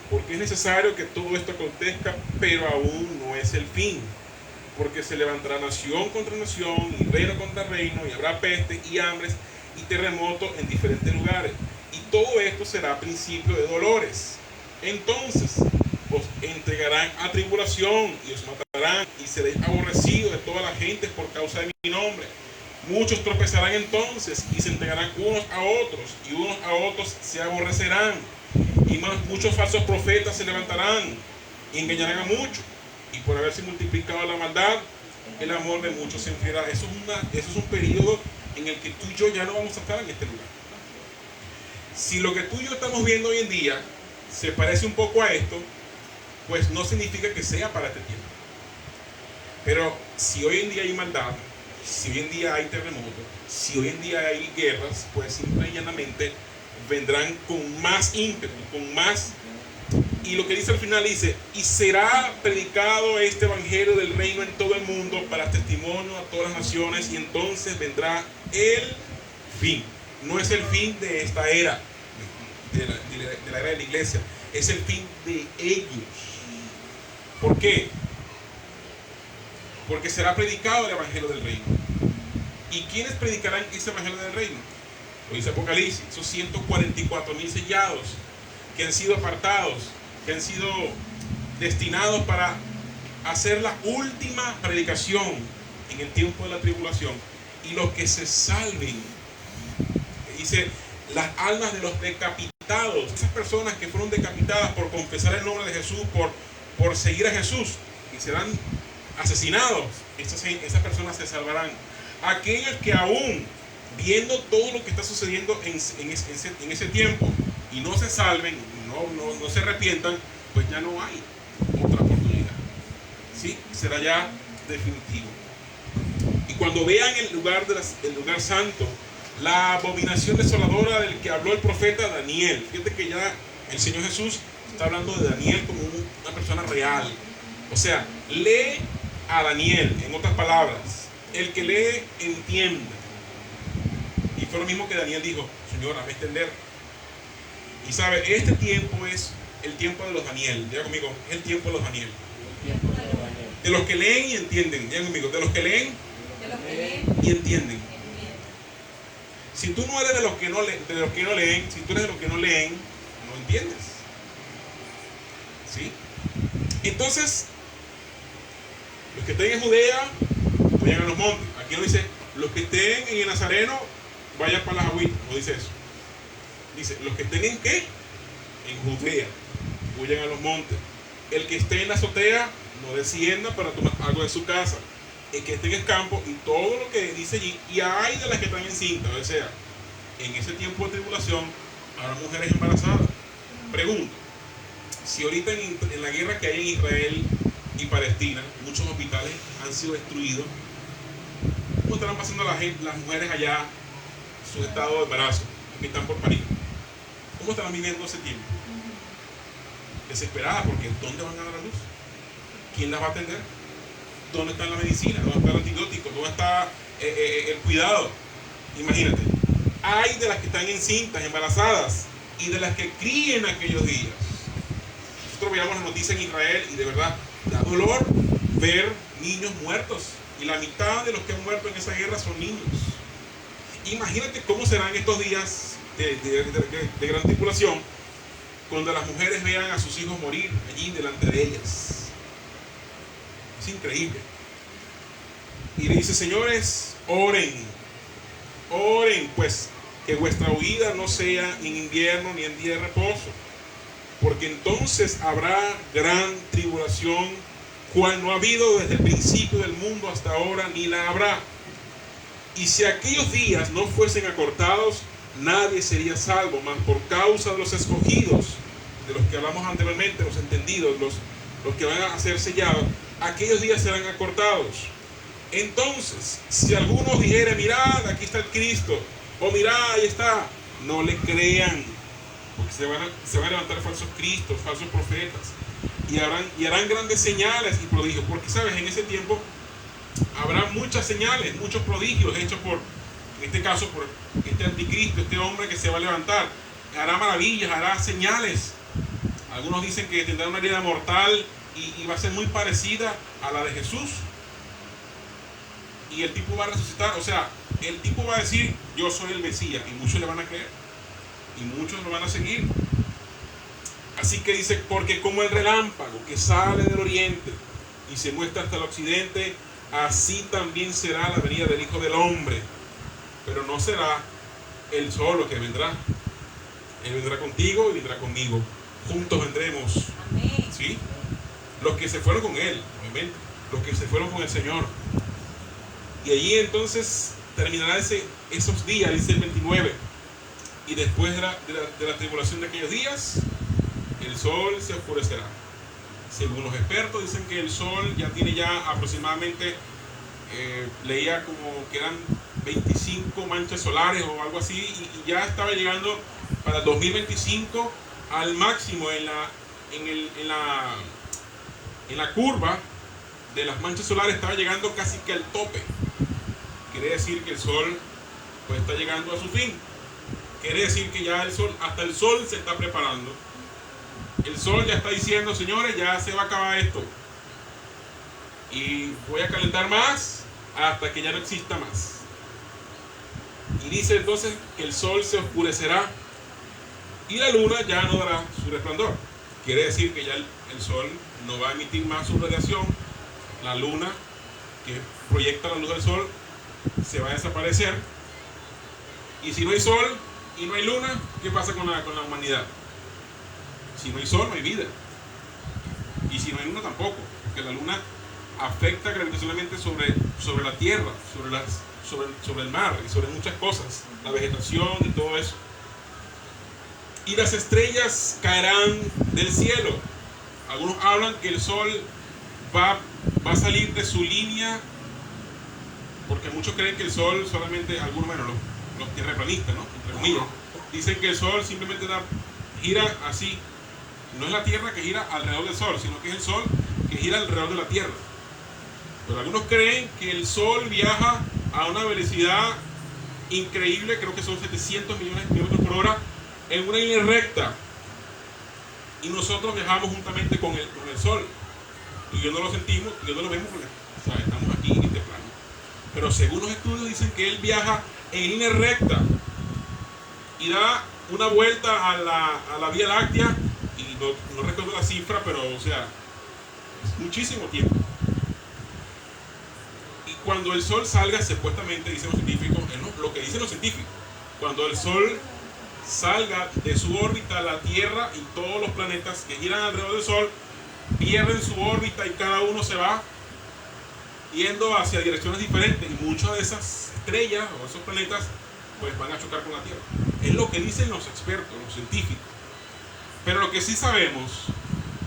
porque es necesario que todo esto acontezca, pero aún no es el fin. Porque se levantará nación contra nación y reino contra reino, y habrá peste y hambres y terremotos en diferentes lugares, y todo esto será principio de dolores. Entonces os entregarán a tribulación y os matarán, y seréis aborrecidos de toda la gente por causa de mi nombre. Muchos tropezarán entonces y se entregarán unos a otros, y unos a otros se aborrecerán, y muchos falsos profetas se levantarán y engañarán a muchos, y por haberse multiplicado la maldad, el amor de muchos se enfriará. Eso es un periodo en el que tú y yo ya no vamos a estar en este lugar. Si lo que tú y yo estamos viendo hoy en día se parece un poco a esto, pues no significa que sea para este tiempo. Pero si hoy en día hay maldad, si hoy en día hay terremotos, si hoy en día hay guerras, pues simple y llanamente vendrán con más ímpetu, con más. Y lo que dice al final dice, y será predicado este evangelio del reino en todo el mundo para testimonio a todas las naciones, y entonces vendrá el fin. No es el fin de esta era, de la era de la iglesia, es el fin de ellos. ¿Por qué? Porque será predicado el evangelio del reino. ¿Y quiénes predicarán ese evangelio del reino? Lo dice Apocalipsis, esos 144,000 sellados que han sido apartados, que han sido destinados para hacer la última predicación en el tiempo de la tribulación. Y los que se salven, dice, las almas de los decapitados, esas personas que fueron decapitadas por confesar el nombre de Jesús, por seguir a Jesús, y serán asesinados, esas personas se salvarán. Aquellos que aún viendo todo lo que está sucediendo en ese tiempo y no se salven, no se arrepientan, pues ya no hay otra oportunidad. ¿Sí? Será ya definitivo. Y cuando vean el lugar santo, la abominación desoladora del que habló el profeta Daniel. Fíjate que ya el Señor Jesús está hablando de Daniel como una persona real. O sea, lee a Daniel, en otras palabras. El que lee, entiende. Y fue lo mismo que Daniel dijo: Señor, hazme entender. Y sabe, este tiempo es el tiempo de los Daniel. Diga conmigo, es el tiempo de los Daniel. De los que leen y entienden. Diga conmigo, de los que leen y entienden. Si tú no eres de los que no leen, si tú eres de los que no leen, no entiendes. ¿Sí? Entonces, los que estén en Judea, vayan a los montes. Aquí no dice, los que estén en el Nazareno, vayan para las agüitas. No dice eso. Dice, los que estén en ¿qué? En Judea, vayan a los montes. El que esté en la azotea, no descienda para tomar algo de su casa. El que esté en el campo, y todo lo que dice allí. Y hay de las que están encintas. O sea, en ese tiempo de tribulación habrá mujeres embarazadas. Pregunto, si ahorita en la guerra que hay en Israel y Palestina, muchos hospitales han sido destruidos, ¿cómo estarán pasando las mujeres allá su estado de embarazo, que están por parir? ¿Cómo estarán viviendo ese tiempo? Desesperadas, porque ¿dónde van a dar a luz? ¿Quién las va a atender? ¿Dónde está la medicina? ¿Dónde está el antibiótico? ¿Dónde está el cuidado? Imagínate. Hay de las que están encintas, embarazadas, y de las que críen aquellos días. Nosotros veíamos la noticia en Israel y de verdad da dolor ver niños muertos. Y la mitad de los que han muerto en esa guerra son niños. Imagínate cómo serán estos días de gran tribulación cuando las mujeres vean a sus hijos morir allí delante de ellas. Es increíble. Y le dice: señores, oren, pues que vuestra huida no sea en invierno ni en día de reposo, porque entonces habrá gran tribulación, cual no ha habido desde el principio del mundo hasta ahora, ni la habrá. Y si aquellos días no fuesen acortados, nadie sería salvo, mas por causa de los escogidos, de los que hablamos anteriormente, los entendidos, los que van a ser sellados, aquellos días serán acortados. Entonces, si alguno dijere: mirad, aquí está el Cristo, o mirad, ahí está, no le crean, porque se van a levantar falsos cristos, falsos profetas, y harán grandes señales y prodigios, porque sabes, en ese tiempo habrá muchas señales, muchos prodigios hechos por, en este caso, por este anticristo, este hombre que se va a levantar. Hará maravillas, hará señales. Algunos dicen que tendrá una herida mortal y va a ser muy parecida a la de Jesús. Y el tipo va a resucitar. O sea, el tipo va a decir: yo soy el Mesías. Y muchos le van a creer. Y muchos lo van a seguir. Así que dice: porque como el relámpago que sale del oriente y se muestra hasta el occidente, así también será la venida del Hijo del Hombre. Pero no será él solo que vendrá. Él vendrá contigo y vendrá conmigo. Juntos vendremos. Amén. ¿Sí? Los que se fueron con él, obviamente. Los que se fueron con el Señor. Y allí entonces terminará esos días, dice el 29. Y después de la tribulación de aquellos días, el sol se oscurecerá. Según los expertos, dicen que el sol ya tiene aproximadamente, leía como que eran 25 manchas solares o algo así, y ya estaba llegando para el 2025 al máximo en la curva de las manchas solares. Estaba llegando casi que al tope. Quiere decir que el sol pues está llegando a su fin. Quiere decir que ya hasta el sol se está preparando. El sol ya está diciendo: señores, ya se va a acabar esto. Y voy a calentar más hasta que ya no exista más. Y dice entonces que el sol se oscurecerá y la luna ya no dará su resplandor. Quiere decir que ya el sol no va a emitir más su radiación. La luna, que proyecta la luz del sol, se va a desaparecer. Y si no hay sol y no hay luna, ¿qué pasa con la humanidad? Si no hay sol, no hay vida. Y si no hay luna, tampoco, porque la luna afecta gravitacionalmente sobre la tierra, sobre el mar y sobre muchas cosas, la vegetación y todo eso. Y las estrellas caerán del cielo. Algunos hablan que el sol va a salir de su línea porque muchos creen que el sol solamente, algunos, bueno, los tierraplanistas, ¿no? Entre comillas, dicen que el sol simplemente gira así. No es la Tierra que gira alrededor del sol, sino que es el sol que gira alrededor de la Tierra. Pero algunos creen que el sol viaja a una velocidad increíble, creo que son 700 millones de kilómetros por hora, en una línea recta. Y nosotros viajamos juntamente con el sol. Y yo no lo sentimos, yo no lo vemos porque, o sea, estamos aquí en este plano. Pero según los estudios dicen que él viaja en línea recta y da una vuelta a la Vía Láctea, y no recuerdo la cifra, pero o sea, es muchísimo tiempo. Y cuando el sol salga, supuestamente dicen los científicos, lo que dicen los científicos, cuando el sol salga de su órbita, la Tierra y todos los planetas que giran alrededor del sol pierden su órbita y cada uno se va yendo hacia direcciones diferentes, y muchas de esas estrellas o esos planetas pues van a chocar con la Tierra. Es lo que dicen los expertos, los científicos. Pero lo que sí sabemos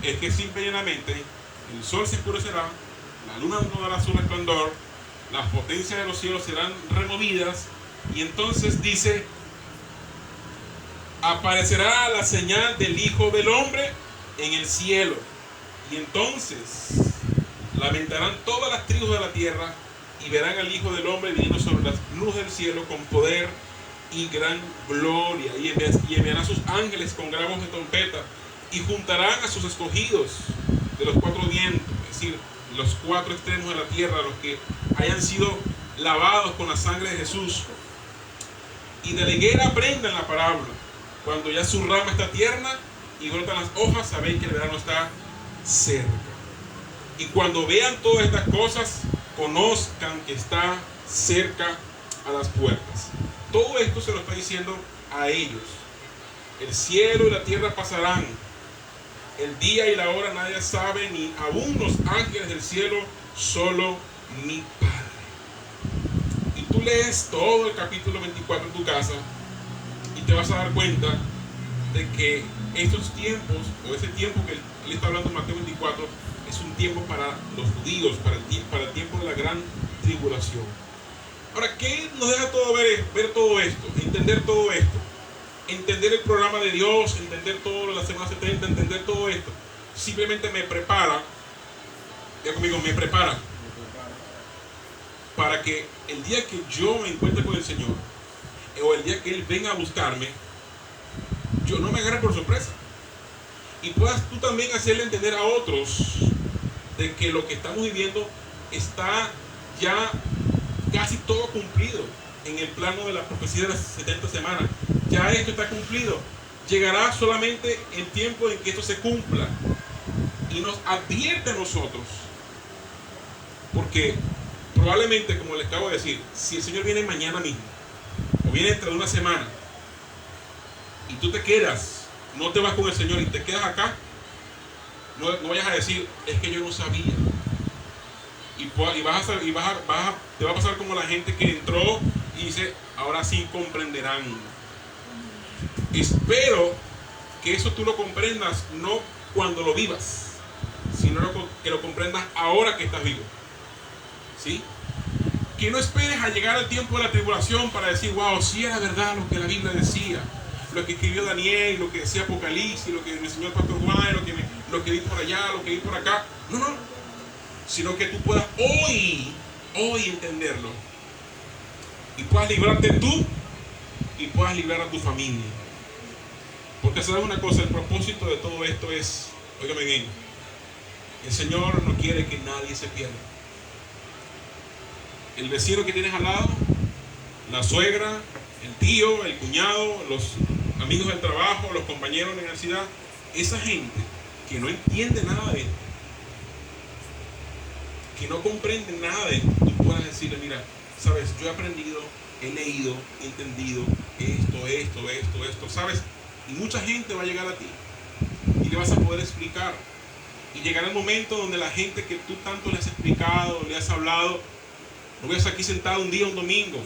es que simple y llanamente el sol se oscurecerá, la luna no dará su resplandor, las potencias de los cielos serán removidas, y entonces dice: aparecerá la señal del Hijo del Hombre en el cielo, y entonces lamentarán todas las tribus de la tierra y verán al Hijo del Hombre viniendo sobre las nubes del cielo con poder y gran gloria, y enviará a sus ángeles con gran voz de trompeta, y juntarán a sus escogidos de los cuatro vientos, es decir, los cuatro extremos de la tierra, los que hayan sido lavados con la sangre de Jesús. Y de la higuera aprendan la parábola: cuando ya su rama está tierna y brotan las hojas, sabéis que el verano está cerca. Y cuando vean todas estas cosas, conozcan que está cerca a las puertas. Todo esto se lo está diciendo a ellos. El cielo y la tierra pasarán, el día y la hora nadie sabe, ni aún los ángeles del cielo, solo mi Padre. Y tú lees todo el capítulo 24 en tu casa y te vas a dar cuenta de que estos tiempos, o ese tiempo que él está hablando en Mateo 24, es un tiempo para los judíos, para el tiempo de la gran tribulación. Ahora, ¿qué nos deja todo ver todo esto? Entender todo esto. Entender el programa de Dios, entender todo la semana 70, entender todo esto. Simplemente me prepara, ya conmigo, me prepara para que el día que yo me encuentre con el Señor, o el día que Él venga a buscarme, yo no me agarre por sorpresa. Y puedas tú también hacerle entender a otros de que lo que estamos viviendo está ya casi todo cumplido en el plano de la profecía de las 70 semanas. Ya esto está cumplido. Llegará solamente el tiempo en que esto se cumpla. Y nos advierte a nosotros. Porque probablemente, como les acabo de decir, si el Señor viene mañana mismo, o viene dentro de una semana, y tú te quedas, no te vas con el Señor y te quedas acá, no vayas a decir: es que yo no sabía. Te va a pasar como la gente que entró y dice: ahora sí comprenderán. Espero que eso tú lo comprendas no cuando lo vivas, sino que lo comprendas ahora que estás vivo. ¿Sí? Que no esperes a llegar al tiempo de la tribulación para decir: wow, sí era verdad lo que la Biblia decía, lo que escribió Daniel, lo que decía Apocalipsis, lo que me enseñó el pastor Juan, lo que vi por allá, lo que vi por acá. No, sino que tú puedas hoy entenderlo, y puedas librarte tú y puedas librar a tu familia. Porque sabes una cosa, el propósito de todo esto es, óigame bien, el Señor no quiere que nadie se pierda. El vecino que tienes al lado, la suegra, el tío, el cuñado, los amigos del trabajo, los compañeros de la universidad, esa gente que no entiende nada de esto, que no comprende nada de esto, tú puedas decirle: mira, sabes, yo he aprendido, he leído, he entendido esto, sabes, y mucha gente va a llegar a ti y le vas a poder explicar, y llegará el momento donde la gente que tú tanto le has explicado, le has hablado, no veas aquí sentado un día, un domingo,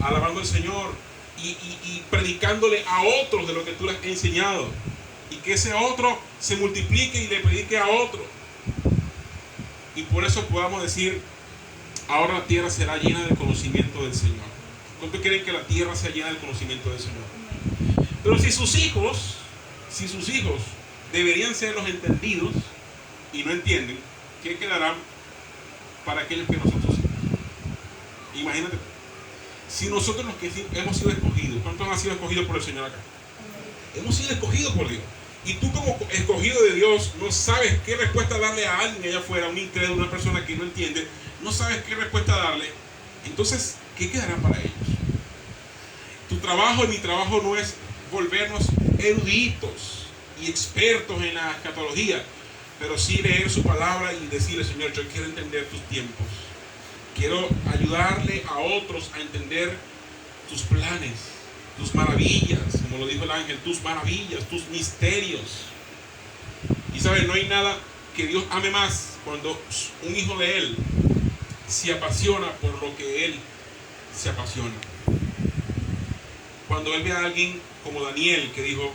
alabando al Señor y predicándole a otros de lo que tú le has enseñado, y que ese otro se multiplique y le predique a otro. Y por eso podamos decir: ahora la tierra será llena del conocimiento del Señor. ¿Cuánto quieren que la tierra sea llena del conocimiento del Señor? Pero si sus hijos deberían ser los entendidos y no entienden, ¿qué quedará para aquellos que nosotros sí? Imagínate, si nosotros los que hemos sido escogidos, ¿cuántos han sido escogidos por el Señor acá? Hemos sido escogidos por Dios. Y tú como escogido de Dios no sabes qué respuesta darle a alguien allá afuera, a un incrédulo, una persona que no entiende, no sabes qué respuesta darle. Entonces, ¿qué quedará para ellos? Tu trabajo y mi trabajo no es volvernos eruditos y expertos en la escatología, pero sí leer su palabra y decirle, Señor, yo quiero entender tus tiempos. Quiero ayudarle a otros a entender tus planes, tus maravillas, como lo dijo el ángel, tus maravillas, tus misterios. Y sabes, no hay nada que Dios ame más cuando un hijo de Él se apasiona por lo que Él se apasiona. Cuando Él ve a alguien como Daniel que dijo,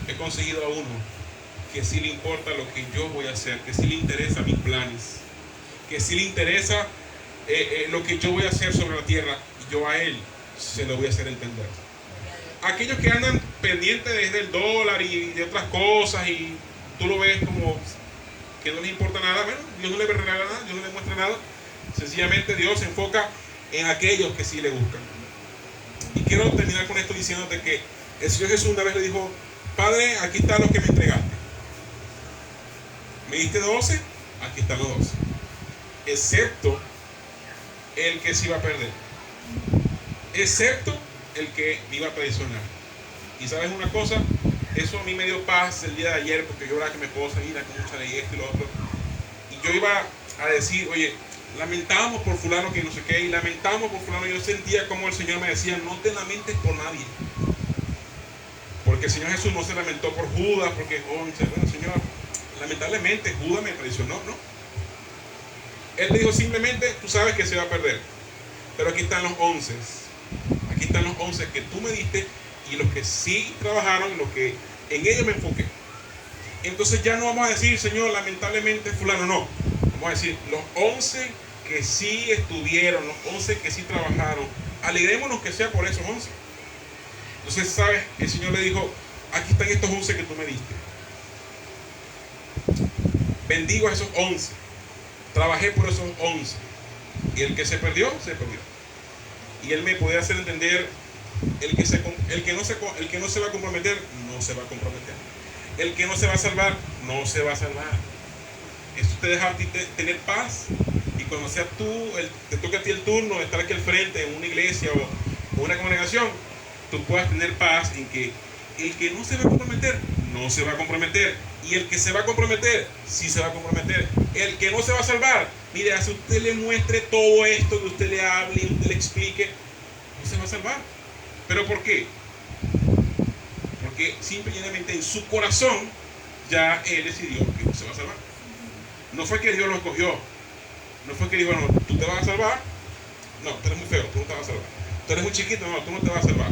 he conseguido a uno que sí le importa lo que yo voy a hacer, que sí le interesa mis planes, que sí le interesa lo que yo voy a hacer sobre la tierra, y yo a Él se lo voy a hacer entender. Aquellos que andan pendientes del dólar y de otras cosas y tú lo ves como que no les importa nada, bueno, Dios no le regala nada, Dios no le muestra nada. Sencillamente Dios se enfoca en aquellos que sí le buscan. Y quiero terminar con esto diciéndote que el Señor Jesús una vez le dijo, Padre, aquí están los que me entregaste. Me diste 12, aquí están los 12. Excepto el que se iba a perder. Excepto el que me iba a traicionar. Y sabes una cosa, eso a mí me dio paz el día de ayer, porque yo era que mi esposa mira con mucha de esto y lo otro. Y yo iba a decir, oye, lamentamos por fulano que no sé qué, y lamentamos por fulano. Yo sentía como el Señor me decía, no te lamentes por nadie. Porque el Señor Jesús no se lamentó por Judas, porque, bueno, Señor, lamentablemente Judas me traicionó, ¿no? Él dijo simplemente, tú sabes que se va a perder. Pero aquí están los 11. Aquí están los 11 que tú me diste y los que sí trabajaron, los que en ellos me enfoqué. Entonces ya no vamos a decir, Señor, lamentablemente fulano, no. Vamos a decir, los 11 que sí estuvieron, los 11 que sí trabajaron, alegrémonos que sea por esos 11. Entonces, ¿sabes? El Señor le dijo, aquí están estos 11 que tú me diste. Bendigo a esos 11. Trabajé por esos 11. Y el que se perdió, se perdió. Y Él me podía hacer entender, el que no se va a comprometer, no se va a comprometer. El que no se va a salvar, no se va a salvar. Eso te deja a ti tener paz. Y cuando seas tú, te toque a ti el turno de estar aquí al frente en una iglesia o una congregación, tú puedas tener paz en que el que no se va a comprometer, no se va a comprometer. Y el que se va a comprometer, sí se va a comprometer. El que no se va a salvar, mire, si usted le muestre todo esto, que usted le hable, usted le explique, no se va a salvar. ¿Pero por qué? Porque simplemente en su corazón ya Él decidió que no se va a salvar. No fue que Dios lo escogió. No fue que dijo, no, tú te vas a salvar. No, tú eres muy feo, tú no te vas a salvar. Tú eres muy chiquito, no, tú no te vas a salvar.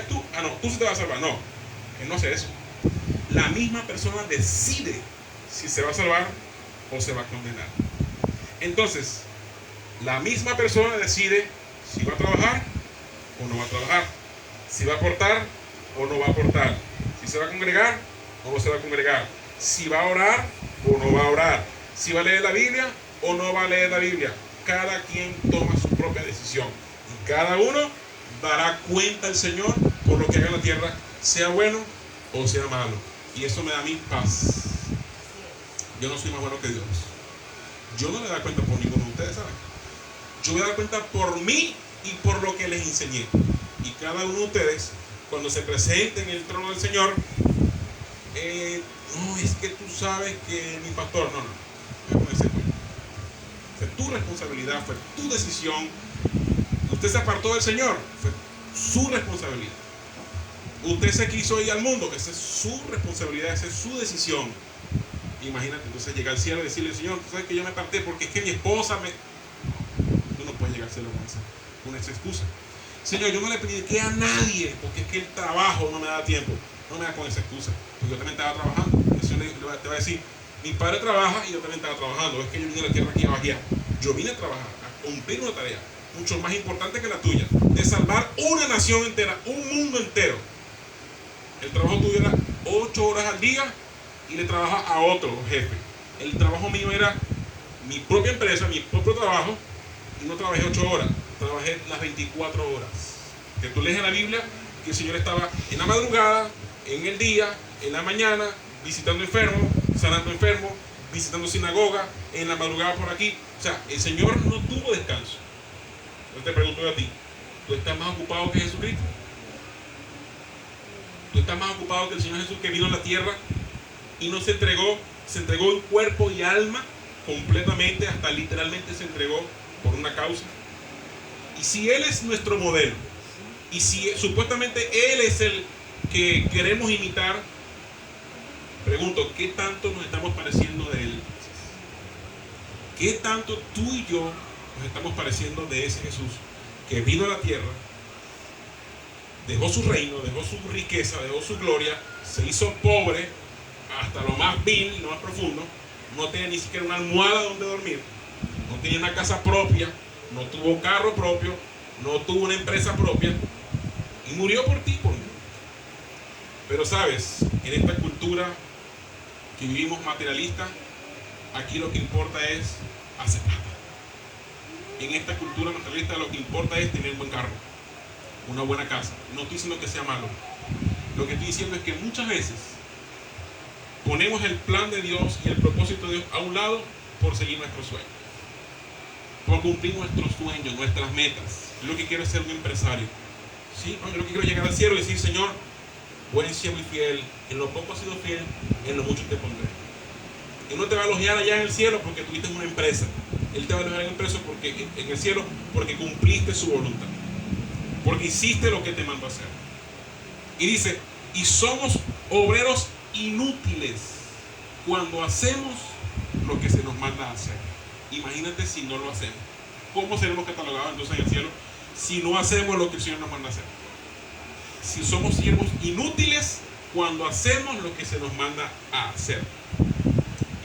¿Tú? Ah, no, tú sí te vas a salvar. No, Él no hace eso. La misma persona decide si se va a salvar o se va a condenar. Entonces, la misma persona decide si va a trabajar o no va a trabajar, si va a aportar o no va a aportar, si se va a congregar o no se va a congregar, si va a orar o no va a orar, si va a leer la Biblia o no va a leer la Biblia. Cada quien toma su propia decisión y cada uno dará cuenta al Señor por lo que haga en la tierra, sea bueno o sea malo. Y eso me da a mí paz. Yo no soy más bueno que Dios. Yo no le doy cuenta por ninguno de ustedes, ¿saben? Yo voy a dar cuenta por mí y por lo que les enseñé. Y cada uno de ustedes, cuando se presente en el trono del Señor, no, es que tú sabes que mi pastor, no, ese fue tu responsabilidad, fue tu decisión. Usted se apartó del Señor, fue su responsabilidad. Usted se quiso ir al mundo, esa es su responsabilidad, esa es su decisión. Imagínate, entonces llegar al cielo y decirle, Señor, tú sabes que yo me aparté porque es que mi esposa me... Tú no puedes llegar al cielo con esa excusa. Señor, yo no le pedí a nadie porque es que el trabajo no me da tiempo. No me da con esa excusa, porque yo también estaba trabajando. El Señor te va a decir, mi padre trabaja y yo también estaba trabajando. Es que yo vine a la tierra aquí a vaguear. Yo vine a trabajar, a cumplir una tarea mucho más importante que la tuya, de salvar una nación entera, un mundo entero. El trabajo tuyo era 8 horas al día y le trabajas a otro jefe. El trabajo mío era mi propia empresa, mi propio trabajo, y no trabajé 8 horas, trabajé las 24 horas. Que tú lees en la Biblia que el Señor estaba en la madrugada, en el día, en la mañana, visitando enfermos, sanando enfermos, visitando sinagoga, en la madrugada por aquí. O sea, el Señor no tuvo descanso. Yo te pregunto a ti, ¿tú estás más ocupado que Jesucristo? ¿Tú estás más ocupado que el Señor Jesús, que vino a la tierra y no se entregó en cuerpo y alma completamente, hasta literalmente se entregó por una causa? Y si Él es nuestro modelo, y si supuestamente Él es el que queremos imitar, pregunto, ¿qué tanto nos estamos pareciendo de Él? ¿Qué tanto tú y yo nos estamos pareciendo de ese Jesús que vino a la tierra, dejó su reino, dejó su riqueza, dejó su gloria, se hizo pobre hasta lo más vil, lo más profundo, no tenía ni siquiera una almohada donde dormir, no tenía una casa propia, no tuvo carro propio, no tuvo una empresa propia, y murió por ti, por mí? Pero sabes, en esta cultura que vivimos materialista, aquí lo que importa es hacer plata. En esta cultura materialista lo que importa es tener un buen carro, una buena casa. No estoy diciendo que sea malo. Lo que estoy diciendo es que muchas veces ponemos el plan de Dios y el propósito de Dios a un lado por seguir nuestros sueños, por cumplir nuestros sueños, nuestras metas. Yo lo que quiero es ser un empresario. ¿Sí? Yo lo que quiero es llegar al cielo y decir: Señor, buen siervo y fiel, en lo poco has sido fiel, en lo mucho te pondré. Él no te va a elogiar allá en el cielo porque tuviste una empresa. Él te va a elogiar en el cielo porque cumpliste su voluntad, porque hiciste lo que te mandó a hacer. Y dice: y somos obreros inútiles cuando hacemos lo que se nos manda a hacer. Imagínate si no lo hacemos. ¿Cómo seremos catalogados entonces en el cielo si no hacemos lo que el Señor nos manda a hacer? Si somos siervos inútiles cuando hacemos lo que se nos manda a hacer.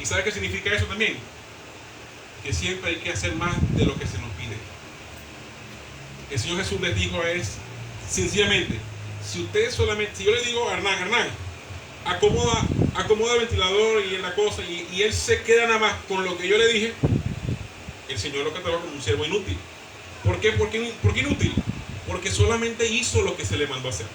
¿Y sabe qué significa eso también? Que siempre hay que hacer más de lo que se nos pide. El Señor Jesús les dijo sencillamente, si yo le digo a Hernán, acomoda el ventilador y la cosa, y él se queda nada más con lo que yo le dije, el Señor lo cataloga como un siervo inútil. ¿Por qué? ¿Por qué inútil? Porque solamente hizo lo que se le mandó a hacer.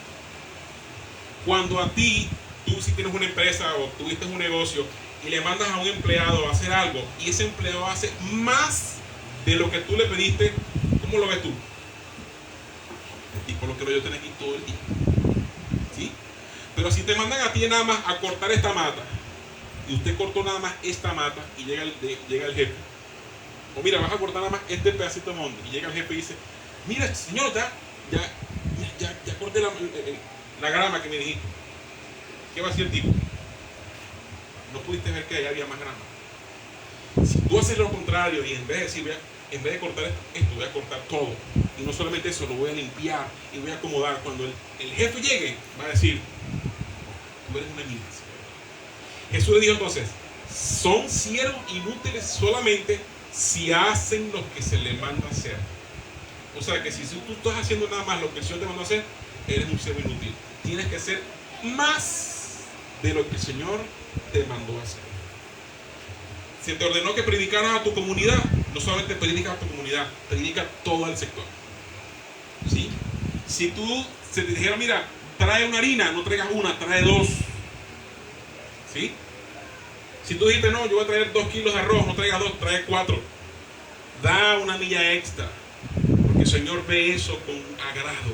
Cuando a ti, tú si tienes una empresa o tuviste un negocio y le mandas a un empleado a hacer algo y ese empleado hace más de lo que tú le pediste, ¿cómo lo ves tú? El tipo lo quiero yo tener aquí todo el día. ¿Sí? Pero si te mandan a ti nada más a cortar esta mata y usted cortó nada más esta mata y llega el jefe, o mira, vas a cortar nada más este pedacito de monte, y llega el jefe y dice: mira, señor, ya corté la grama que me dijiste. ¿Qué va a decir el tipo? No pudiste ver que allá había más grama. Si tú haces lo contrario y en vez de cortar esto, voy a cortar todo, y no solamente eso, lo voy a limpiar y voy a acomodar, cuando el jefe llegue va a decir: tú eres una eminencia. Jesús le dijo entonces: son siervos inútiles solamente si hacen lo que se les manda a hacer. O sea que si tú estás haciendo nada más lo que el Señor te mandó a hacer, eres un siervo inútil. Tienes que hacer más de lo que el Señor te mandó a hacer. Se te ordenó que predicaras a tu comunidad, no solamente predicas a tu comunidad, predica a todo el sector. ¿Sí? Si se te dijera: mira, trae una harina, no traigas una, trae 2. ¿Sí? Si tú dijiste: no, yo voy a traer 2 kilos de arroz, no traigas 2, trae 4. Da una milla extra, porque el Señor ve eso con agrado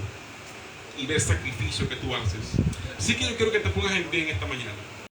y ve el sacrificio que tú haces. Así que yo quiero que te pongas en pie en esta mañana.